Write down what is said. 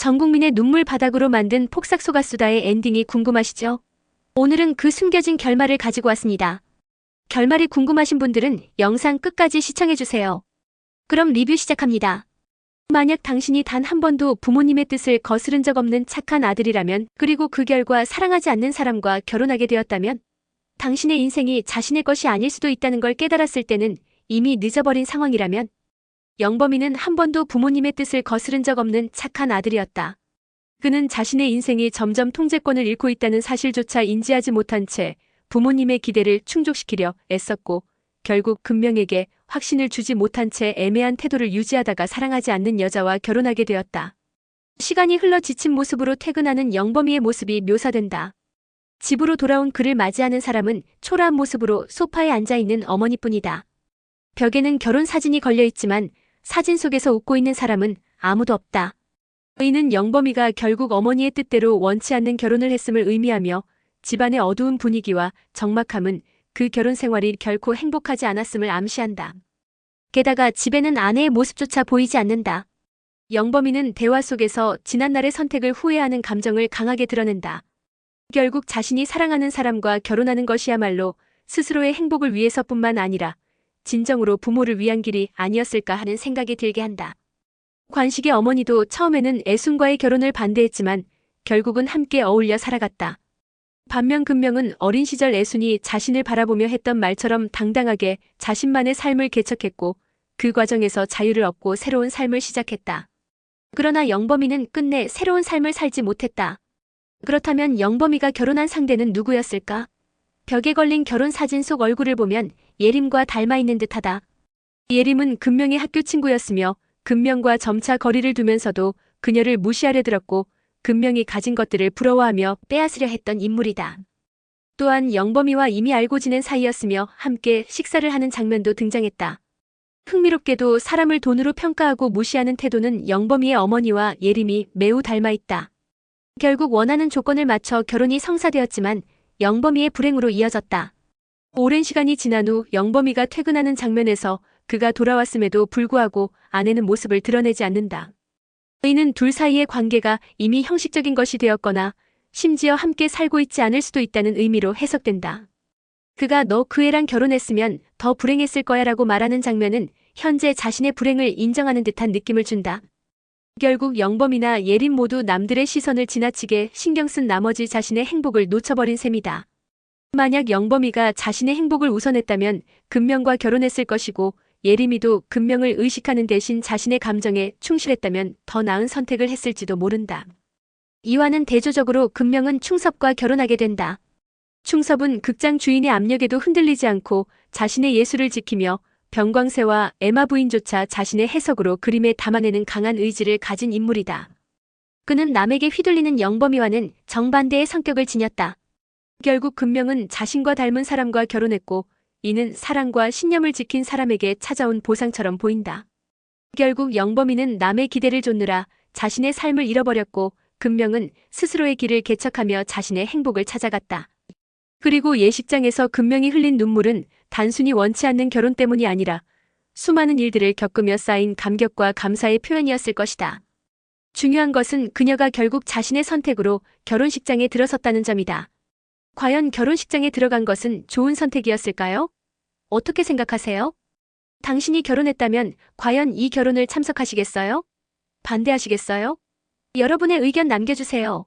전 국민의 눈물 바닥으로 만든 폭삭 소가수다의 엔딩이 궁금하시죠? 오늘은 그 숨겨진 결말을 가지고 왔습니다. 결말이 궁금하신 분들은 영상 끝까지 시청해주세요. 그럼 리뷰 시작합니다. 만약 당신이 단 한 번도 부모님의 뜻을 거스른 적 없는 착한 아들이라면, 그리고 그 결과 사랑하지 않는 사람과 결혼하게 되었다면, 당신의 인생이 자신의 것이 아닐 수도 있다는 걸 깨달았을 때는 이미 늦어버린 상황이라면, 영범이는 한 번도 부모님의 뜻을 거스른 적 없는 착한 아들이었다. 그는 자신의 인생이 점점 통제권을 잃고 있다는 사실조차 인지하지 못한 채 부모님의 기대를 충족시키려 애썼고, 결국 금명에게 확신을 주지 못한 채 애매한 태도를 유지하다가 사랑하지 않는 여자와 결혼하게 되었다. 시간이 흘러 지친 모습으로 퇴근하는 영범이의 모습이 묘사된다. 집으로 돌아온 그를 맞이하는 사람은 초라한 모습으로 소파에 앉아있는 어머니뿐이다. 벽에는 결혼 사진이 걸려있지만 사진 속에서 웃고 있는 사람은 아무도 없다. 이는 영범이가 결국 어머니의 뜻대로 원치 않는 결혼을 했음을 의미하며, 집안의 어두운 분위기와 적막함은 그 결혼 생활이 결코 행복하지 않았음을 암시한다. 게다가 집에는 아내의 모습조차 보이지 않는다. 영범이는 대화 속에서 지난날의 선택을 후회하는 감정을 강하게 드러낸다. 결국 자신이 사랑하는 사람과 결혼하는 것이야말로 스스로의 행복을 위해서뿐만 아니라 진정으로 부모를 위한 길이 아니었을까 하는 생각이 들게 한다. 관식의 어머니도 처음에는 애순과의 결혼을 반대했지만 결국은 함께 어울려 살아갔다. 반면 금명은 어린 시절 애순이 자신을 바라보며 했던 말처럼 당당하게 자신만의 삶을 개척했고, 그 과정에서 자유를 얻고 새로운 삶을 시작했다. 그러나 영범이는 끝내 새로운 삶을 살지 못했다. 그렇다면 영범이가 결혼한 상대는 누구였을까? 벽에 걸린 결혼 사진 속 얼굴을 보면 예림과 닮아 있는 듯하다. 예림은 금명의 학교 친구였으며 금명과 점차 거리를 두면서도 그녀를 무시하려 들었고, 금명이 가진 것들을 부러워하며 빼앗으려 했던 인물이다. 또한 영범이와 이미 알고 지낸 사이였으며 함께 식사를 하는 장면도 등장했다. 흥미롭게도 사람을 돈으로 평가하고 무시하는 태도는 영범이의 어머니와 예림이 매우 닮아 있다. 결국 원하는 조건을 맞춰 결혼이 성사되었지만 영범이의 불행으로 이어졌다. 오랜 시간이 지난 후 영범이가 퇴근하는 장면에서 그가 돌아왔음에도 불구하고 아내는 모습을 드러내지 않는다. 이는 둘 사이의 관계가 이미 형식적인 것이 되었거나 심지어 함께 살고 있지 않을 수도 있다는 의미로 해석된다. 그가 너 그 애랑 결혼했으면 더 불행했을 거야 라고 말하는 장면은 현재 자신의 불행을 인정하는 듯한 느낌을 준다. 결국 영범이나 예림 모두 남들의 시선을 지나치게 신경 쓴 나머지 자신의 행복을 놓쳐버린 셈이다. 만약 영범이가 자신의 행복을 우선했다면 금명과 결혼했을 것이고, 예림이도 금명을 의식하는 대신 자신의 감정에 충실했다면 더 나은 선택을 했을지도 모른다. 이와는 대조적으로 금명은 충섭과 결혼하게 된다. 충섭은 극장 주인의 압력에도 흔들리지 않고 자신의 예술을 지키며 병광세와 에마 부인조차 자신의 해석으로 그림에 담아내는 강한 의지를 가진 인물이다. 그는 남에게 휘둘리는 영범이와는 정반대의 성격을 지녔다. 결국 금명은 자신과 닮은 사람과 결혼했고, 이는 사랑과 신념을 지킨 사람에게 찾아온 보상처럼 보인다. 결국 영범이는 남의 기대를 좇느라 자신의 삶을 잃어버렸고, 금명은 스스로의 길을 개척하며 자신의 행복을 찾아갔다. 그리고 예식장에서 금명이 흘린 눈물은 단순히 원치 않는 결혼 때문이 아니라 수많은 일들을 겪으며 쌓인 감격과 감사의 표현이었을 것이다. 중요한 것은 그녀가 결국 자신의 선택으로 결혼식장에 들어섰다는 점이다. 과연 결혼식장에 들어간 것은 좋은 선택이었을까요? 어떻게 생각하세요? 당신이 결혼했다면 과연 이 결혼을 참석하시겠어요? 반대하시겠어요? 여러분의 의견 남겨주세요.